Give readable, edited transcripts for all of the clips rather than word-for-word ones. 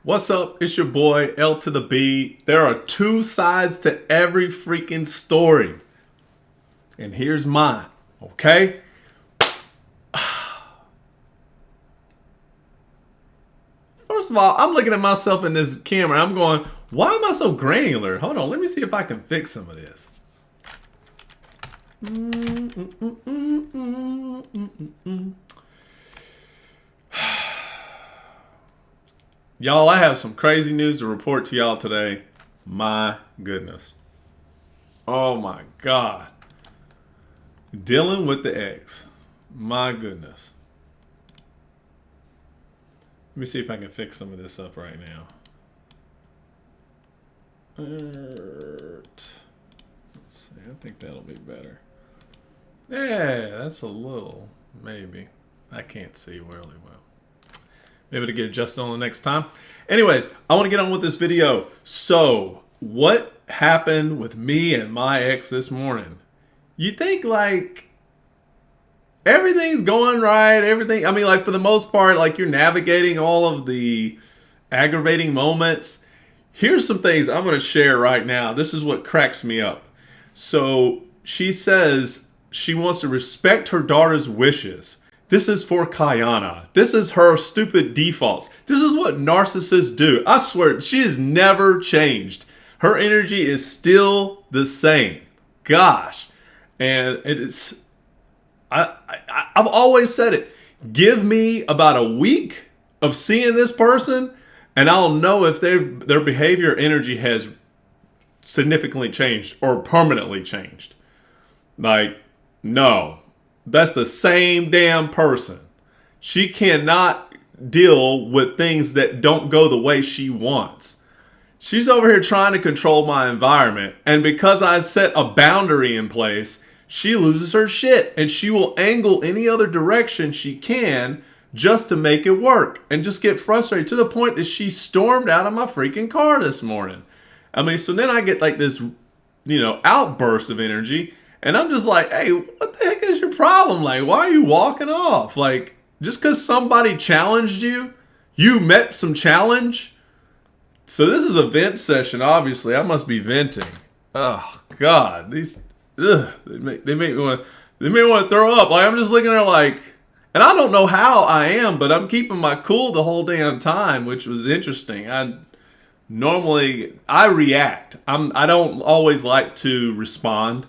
What's up? It's your boy, L to the B. There are two sides to every freaking story. And here's mine, okay? First of all, I'm looking at myself in this camera. I'm going, why am I so granular? Hold on, let me see if I can fix some of this. Y'all, I have some crazy news to report to y'all today. My goodness. Oh my God. Dealing with the ex. My goodness. Let me see if I can fix some of this up right now. Let's see, I think that'll be better. Yeah, that's a little, maybe. I can't see really well. Maybe to get adjusted on the next time. Anyways, I want to get on with this video. So, what happened with me and my ex this morning? You think like everything's going right, everything, I mean, like for the most part, like you're navigating all of the aggravating moments. Here's some things I'm going to share right now. This is what cracks me up. So, she says she wants to respect her daughter's wishes. This is for Kayana. This is her stupid defaults. This is what narcissists do. I swear, she has never changed. Her energy is still the same. Gosh. And it is, I've always said it. Give me about a week of seeing this person, and I'll know if their behavior or energy has significantly changed or permanently changed. Like, no. That's the same damn person. She cannot deal with things that don't go the way she wants. She's over here trying to control my environment. And because I set a boundary in place, she loses her shit. And she will angle any other direction she can just to make it work. And just get frustrated to the point that she stormed out of my freaking car this morning. I mean, so then I get like this, outburst of energy. And I'm just like, hey, what the heck is your problem? Like, why are you walking off? Like, just because somebody challenged you, you met some challenge. So this is a vent session, obviously. I must be venting. Oh, God. They make me want to throw up. Like, I'm just looking at like, and I don't know how I am, but I'm keeping my cool the whole damn time, which was interesting. I react. I don't always like to respond.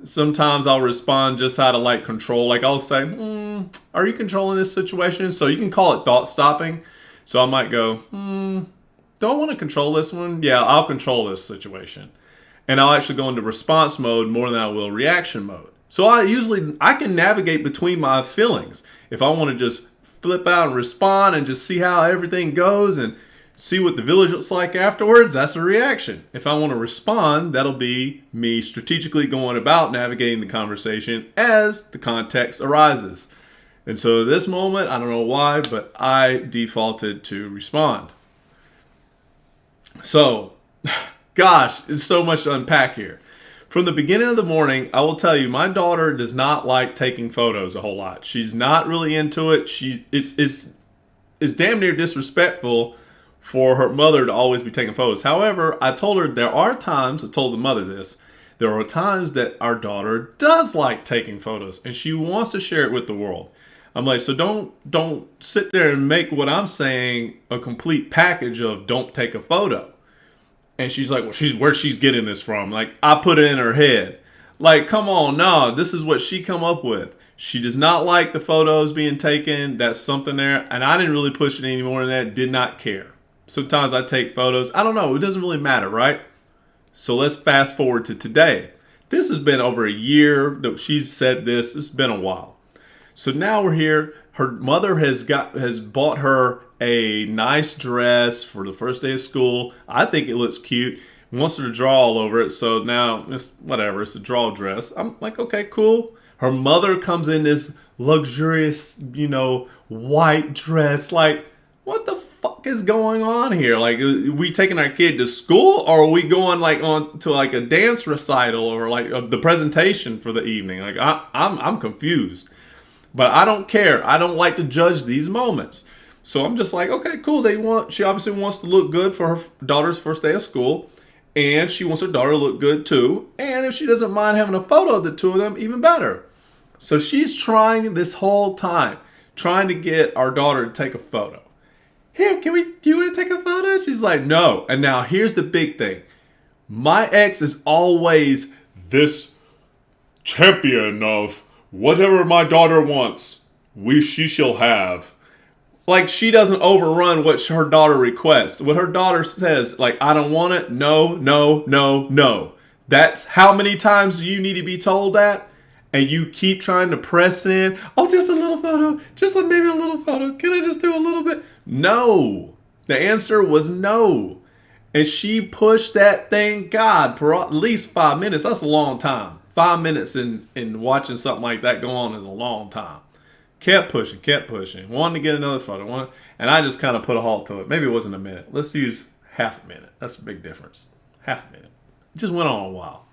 Sometimes I'll respond just out of like control. Like I'll say, are you controlling this situation? So you can call it thought stopping. So I might go, do I want to control this one? Yeah, I'll control this situation. And I'll actually go into response mode more than I will reaction mode. So I can navigate between my feelings. If I want to just flip out and respond and just see how everything goes and see what the village looks like afterwards, that's a reaction. If I want to respond, that'll be me strategically going about navigating the conversation as the context arises. And so this moment, I don't know why, but I defaulted to respond. So, gosh, there's so much to unpack here. From the beginning of the morning, I will tell you, my daughter does not like taking photos a whole lot. She's not really into it. It's damn near disrespectful for her mother to always be taking photos. However, I told her there are times that our daughter does like taking photos and she wants to share it with the world. I'm like, so don't sit there and make what I'm saying a complete package of don't take a photo. And she's like, well, where's she's getting this from? Like, I put it in her head. Like, come on, no, this is what she come up with. She does not like the photos being taken. That's something there. And I didn't really push it any more than that. Did not care. Sometimes I take photos. I don't know. It doesn't really matter, right? So let's fast forward to today. This has been over a year that she's said this. It's been a while. So now we're here. Her mother has bought her a nice dress for the first day of school. I think it looks cute. Wants her to draw all over it. So now it's whatever. It's a draw dress. I'm like, okay, cool. Her mother comes in this luxurious, white dress. Like, what the fuck is going on here? Like, are we taking our kid to school, or are we going like on to like a dance recital or like the presentation for the evening? Like, I'm confused, but I don't care. I don't like to judge these moments. So I'm just like, okay, cool. She obviously wants to look good for her daughter's first day of school. And she wants her daughter to look good too. And if she doesn't mind having a photo of the two of them, even better. So she's trying this whole time, trying to get our daughter to take a photo. Here, do you want to take a photo? She's like, no. And now here's the big thing. My ex is always this champion of whatever my daughter wants, she shall have. Like, she doesn't overrun what her daughter requests. What her daughter says, like, I don't want it. No, no, no, no. That's how many times you need to be told that? And you keep trying to press in. Oh, just a little photo. Just like maybe a little photo. Can I just do a little bit? No. The answer was no. And she pushed that thing, God, for at least 5 minutes. That's a long time. 5 minutes in watching something like that go on is a long time. Kept pushing. Wanted to get another photo. And I just kind of put a halt to it. Maybe it wasn't a minute. Let's use half a minute. That's a big difference. Half a minute. It just went on a while.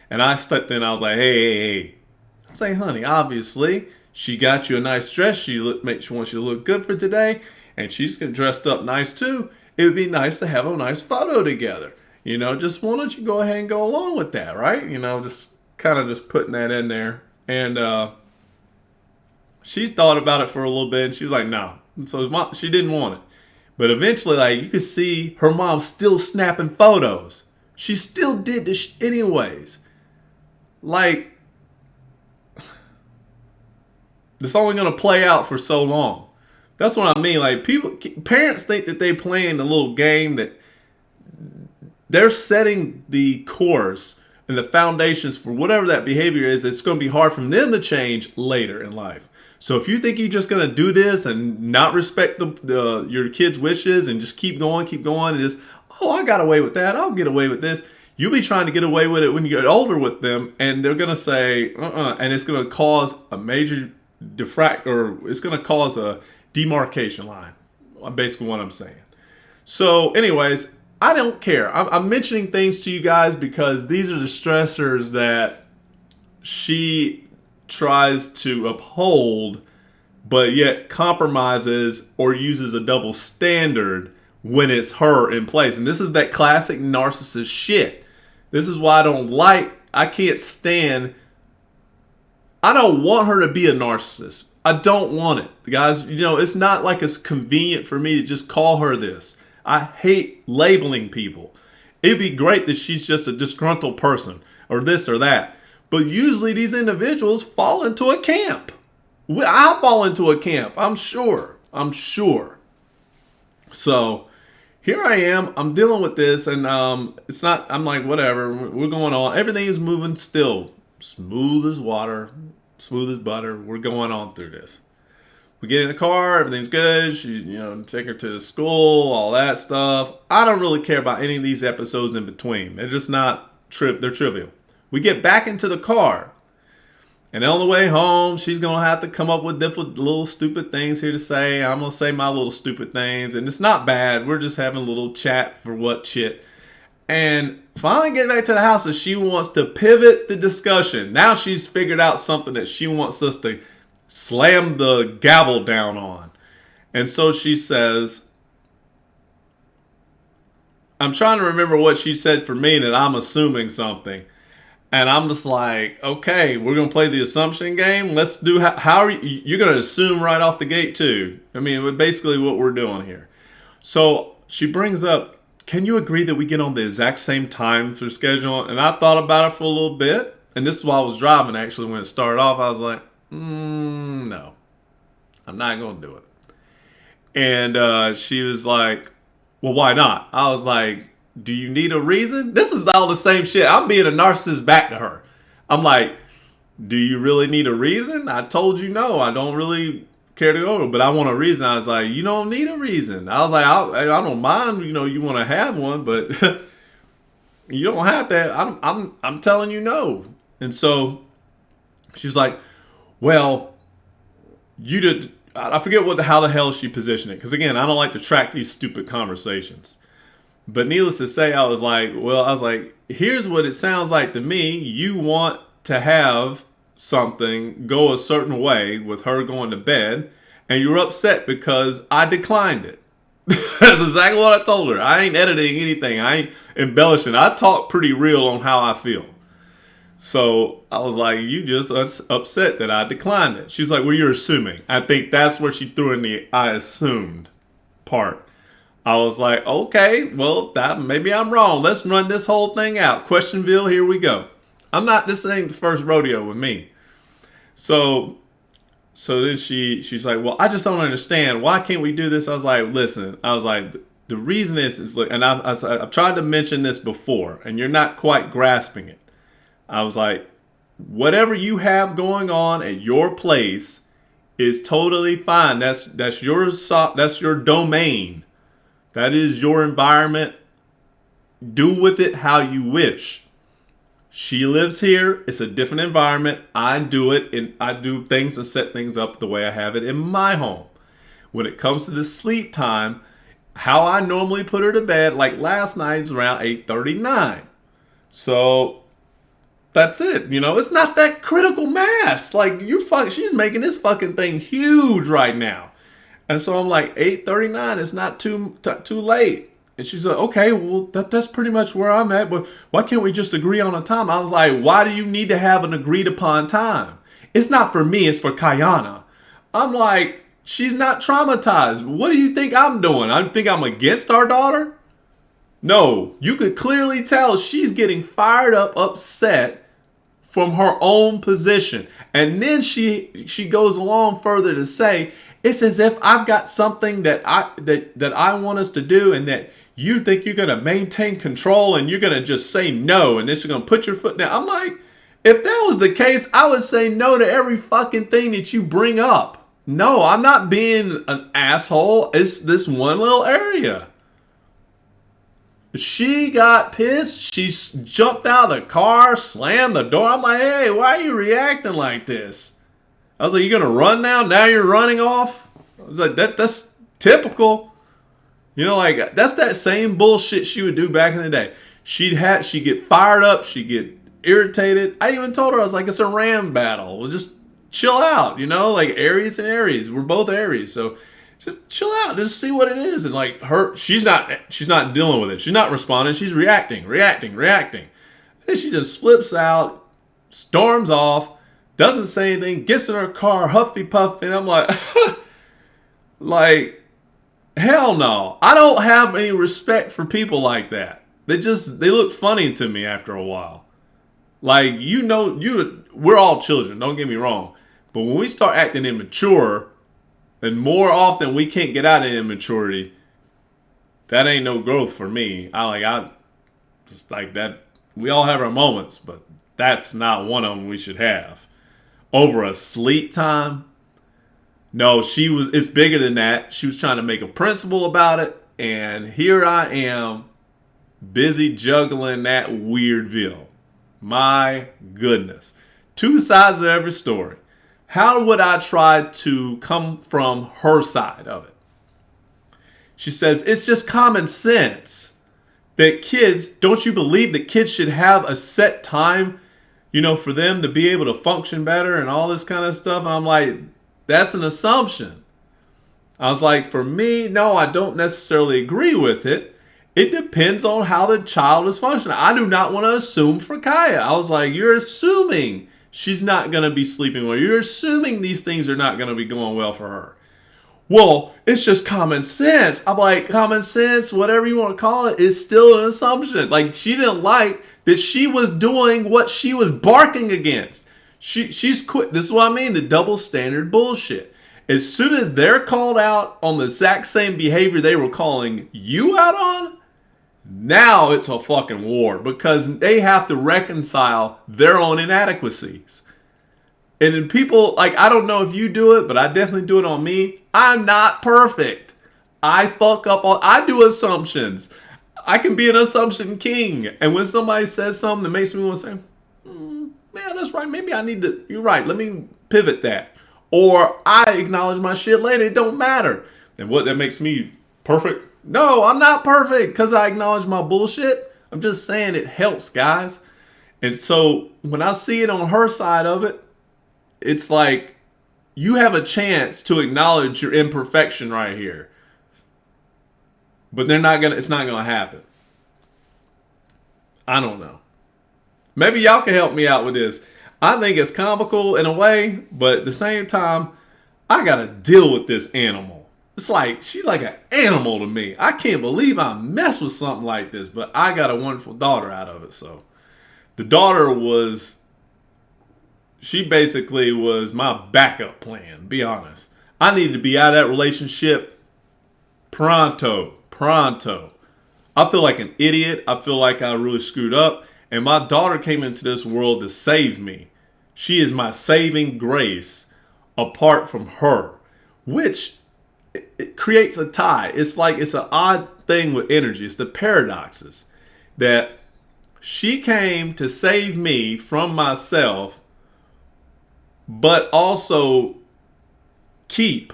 And I stepped in. I was like, hey. I say, honey, obviously, she got you a nice dress. She wants you to look good for today. And she's dressed up nice too. It would be nice to have a nice photo together. Just why don't you go ahead and go along with that, right? Just kind of just putting that in there. And she thought about it for a little bit. And she was like, no. So she didn't want it. But eventually, like, you could see her mom still snapping photos. She still did this anyways. Like, it's only going to play out for so long. That's what I mean. Like, parents think that they playing a little game, that they're setting the course and the foundations for whatever that behavior is. It's going to be hard for them to change later in life. So if you think you're just going to do this and not respect your kid's wishes and just keep going and just, I got away with that, I'll get away with this. You'll be trying to get away with it when you get older with them, and they're going to say, and it's going to cause a major it's going to cause a demarcation line. Basically what I'm saying. So anyways, I don't care. I'm mentioning things to you guys because these are the stressors that she tries to uphold, but yet compromises or uses a double standard when it's her in place. And this is that classic narcissist shit. This is why I can't stand. I don't want her to be a narcissist. I don't want it. Guys, it's not like it's convenient for me to just call her this. I hate labeling people. It'd be great that she's just a disgruntled person or this or that. But usually these individuals fall into a camp. I fall into a camp. I'm sure. So here I am. I'm dealing with this, and it's not. I'm like, whatever. We're going on. Everything is moving still. Smooth as water, smooth as butter. We're going on through this. We get in the car, everything's good. She, take her to school, all that stuff. I don't really care about any of these episodes in between. They're just not they're trivial. We get back into the car, and on the way home, she's gonna have to come up with different little stupid things here to say. I'm gonna say my little stupid things, and it's not bad. We're just having a little chat for what shit. And finally get back to the house, and she wants to pivot the discussion. Now she's figured out something that she wants us to slam the gavel down on. And so she says, I'm trying to remember what she said for me, that I'm assuming something. And I'm just like, okay, we're going to play the assumption game. Let's do, how are you're going to assume right off the gate too. I mean, basically what we're doing here. So she brings up, can you agree that we get on the exact same time for schedule? And I thought about it for a little bit. And this is while I was driving, actually, when it started off. I was like, no, I'm not going to do it. And she was like, well, why not? I was like, do you need a reason? This is all the same shit. I'm being a narcissist back to her. I'm like, do you really need a reason? I told you no. I don't really care to go, but I want a reason. I was like, you don't need a reason. I was like, I don't mind, you want to have one, but you don't have that. I'm telling you no. And so she's like, well, I forget how the hell she positioned it. Because again, I don't like to track these stupid conversations. But needless to say, I was like, here's what it sounds like to me. You want to have something go a certain way with her going to bed, and you're upset because I declined it. That's exactly what I told her. I ain't editing anything. I ain't embellishing. I talk pretty real on how I feel. So I was like, you just upset that I declined it. She's like, well, you're assuming. I think that's where she threw in the I assumed part. I was like, okay, well, maybe I'm wrong. Let's run this whole thing out. Questionville, here we go. This ain't the first rodeo with me. So then she's like, well, I just don't understand. Why can't we do this? I was like, listen, the reason is look, and I've tried to mention this before, and you're not quite grasping it. I was like, whatever you have going on at your place is totally fine. That's your domain. That is your environment. Do with it how you wish. She lives here. It's a different environment. I do it, and I do things to set things up the way I have it in my home. When it comes to the sleep time, how I normally put her to bed, like last night's around 8:39. So that's it. It's not that critical mass. Like she's making this fucking thing huge right now. And so I'm like, 8:39 is not too late. And she's like, okay, well, that's pretty much where I'm at. But why can't we just agree on a time? I was like, why do you need to have an agreed upon time? It's not for me. It's for Kayana. I'm like, she's not traumatized. What do you think I'm doing? I think I'm against our daughter? No, you could clearly tell she's getting fired up, upset from her own position. And then she goes along further to say, it's as if I've got something that I want us to do, and that you think you're going to maintain control and you're going to just say no, and then you're going to put your foot down. I'm like, if that was the case, I would say no to every fucking thing that you bring up. No, I'm not being an asshole. It's this one little area. She got pissed. She jumped out of the car, slammed the door. I'm like, hey, why are you reacting like this? I was like, you going to run now? Now you're running off? I was like, that's typical. Like, that's that same bullshit she would do back in the day. She'd get fired up. She'd get irritated. I even told her, I was like, it's a ram battle. We'll just chill out, like Aries and Aries. We're both Aries. So just chill out. Just see what it is. And like she's not dealing with it. She's not responding. She's reacting. And she just flips out, storms off, doesn't say anything, gets in her car, huffy puffy. And I'm like, like, hell no. I don't have any respect for people like that. They look funny to me after a while. Like, we're all children, don't get me wrong. But when we start acting immature, and more often we can't get out of immaturity, that ain't no growth for me. I just like that. We all have our moments, but that's not one of them we should have. Over a sleep time? No, it's bigger than that. She was trying to make a principle about it, and here I am, busy juggling that weirdville. My goodness. Two sides of every story. How would I try to come from her side of it? She says, it's just common sense that don't you believe that kids should have a set time, for them to be able to function better and all this kind of stuff? And I'm like, that's an assumption. I was like, for me, no, I don't necessarily agree with it. It depends on how the child is functioning. I do not want to assume for Kaya. I was like, you're assuming she's not going to be sleeping well. You're assuming these things are not going to be going well for her. Well, it's just common sense. I'm like, common sense, whatever you want to call it, is still an assumption. Like, she didn't like that she was doing what she was barking against. She's quit. This is what I mean, the double standard bullshit. As soon as they're called out on the exact same behavior they were calling you out on, now it's a fucking war, because they have to reconcile their own inadequacies. And then people, like, I don't know if you do it, but I definitely do it on me. I'm not perfect. I fuck up I do assumptions. I can be an assumption king. And when somebody says something that makes me want to say, man, that's right. Maybe I need to, you're right. Let me pivot that. Or I acknowledge my shit later. It don't matter. And what, that makes me perfect? No, I'm not perfect because I acknowledge my bullshit. I'm just saying it helps, guys. And so when I see it on her side of it, it's like, you have a chance to acknowledge your imperfection right here. But it's not gonna happen. I don't know. Maybe y'all can help me out with this. I think it's comical in a way, but at the same time, I gotta deal with this animal. It's like, she's like an animal to me. I can't believe I messed with something like this, but I got a wonderful daughter out of it. So the daughter she basically was my backup plan, be honest. I needed to be out of that relationship pronto. I feel like an idiot. I feel like I really screwed up. And my daughter came into this world to save me. She is my saving grace apart from her, which it creates a tie. It's like, it's an odd thing with energy. It's the paradoxes that she came to save me from myself, but also keep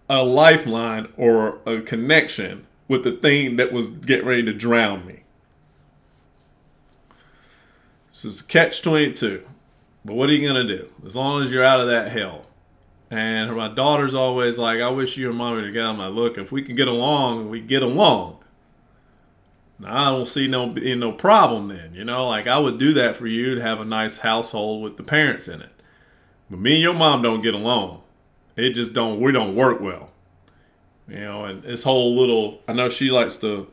a lifeline or a connection with the thing that was getting ready to drown me. This is a catch-22. But what are you going to do? As long as you're out of that hell. And my daughter's always like, I wish you and mommy together. I'm like, look, if we can get along, we get along. Now, I don't see no problem then. You know, like, I would do that for you to have a nice household with the parents in it. But me and your mom don't get along. We don't work well. You know, and this whole little, I know she likes to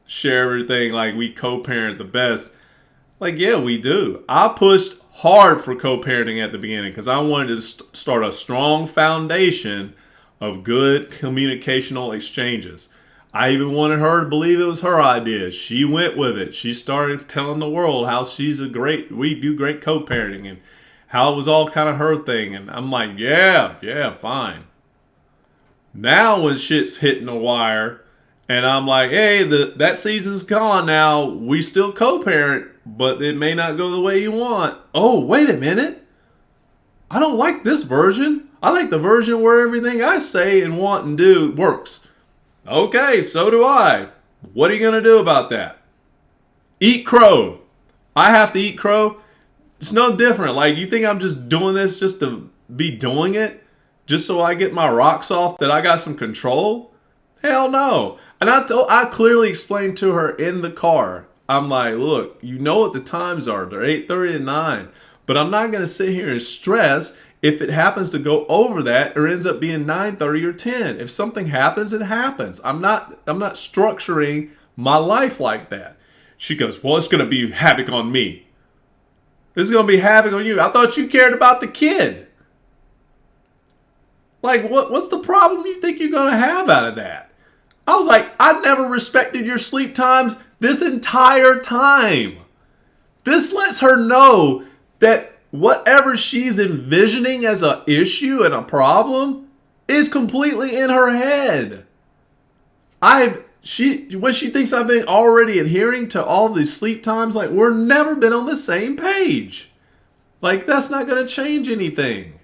share everything like we co-parent the best. Like, yeah, we do. I pushed hard for co-parenting at the beginning because I wanted to start a strong foundation of good communicational exchanges. I even wanted her to believe it was her idea. She went with it. She started telling the world how we do great co-parenting and how it was all kind of her thing. And I'm like, yeah, fine. Now when shit's hitting the wire and I'm like, hey, that season's gone now. We still co-parent, but it may not go the way you want. Oh, wait a minute. I don't like this version. I like the version where everything I say and want and do works. Okay, so do I. What are you going to do about that? Eat crow. I have to eat crow. It's no different. Like, you think I'm just doing this just to be doing it? Just so I get my rocks off that I got some control? Hell no. And I clearly explained to her in the car. I'm like, look, you know what the times are. They're 8:30 and 9. But I'm not going to sit here and stress if it happens to go over that or ends up being 9:30 or 10. If something happens, it happens. I'm not structuring my life like that. She goes, well, it's going to be havoc on me. It's going to be havoc on you. I thought you cared about the kid. Like, what's the problem you think you're going to have out of that? I was like, I never respected your sleep times this entire time. This lets her know that whatever she's envisioning as an issue and a problem is completely in her head. When she thinks I've been already adhering to all these sleep times, like, we're never been on the same page. Like, that's not going to change anything.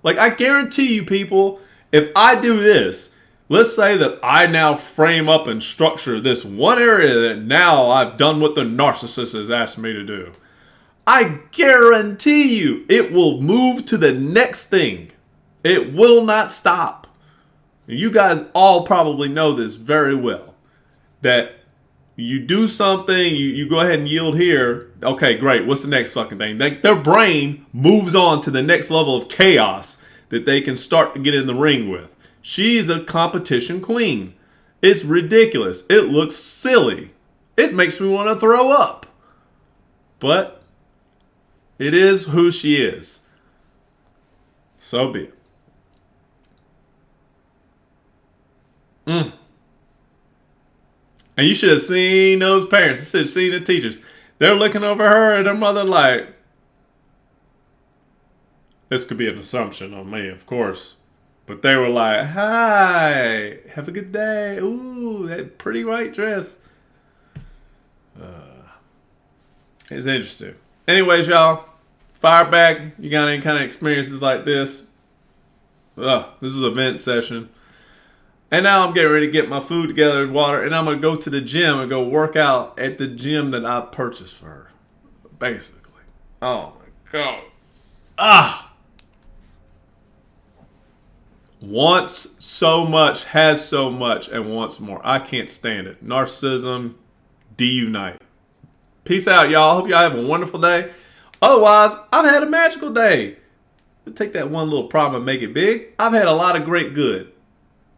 Like, I guarantee you, people, if I do this, let's say that I now frame up and structure this one area that now I've done what the narcissist has asked me to do. I guarantee you it will move to the next thing. It will not stop. You guys all probably know this very well. That you do something, you go ahead and yield here. Okay, great. What's the next fucking thing? Their brain moves on to the next level of chaos that they can start to get in the ring with. She's a competition queen. It's ridiculous. It looks silly. It makes me want to throw up. But it is who she is. So be it. And you should have seen those parents. You should have seen the teachers. They're looking over her and their mother like, this could be an assumption on me, of course. But they were like, hi, have a good day. Ooh, that pretty white dress. It's interesting. Anyways, y'all, fire back. You got any kind of experiences like this? This is a vent session. And now I'm getting ready to get my food together, water, and I'm going to go to the gym and go work out at the gym that I purchased for her. Basically. Oh, my God. wants so much, has so much, and wants more. I can't stand it. Narcissism, deunite. Peace out, y'all. Hope y'all have a wonderful day. Otherwise, I've had a magical day. We'll take that one little problem and make it big. I've had a lot of great good.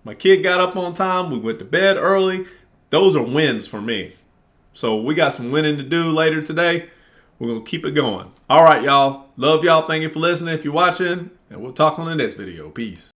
My kid got up on time. We went to bed early. Those are wins for me. So we got some winning to do later today. We're going to keep it going. All right, y'all. Love y'all. Thank you for listening if you're watching. And we'll talk on the next video. Peace.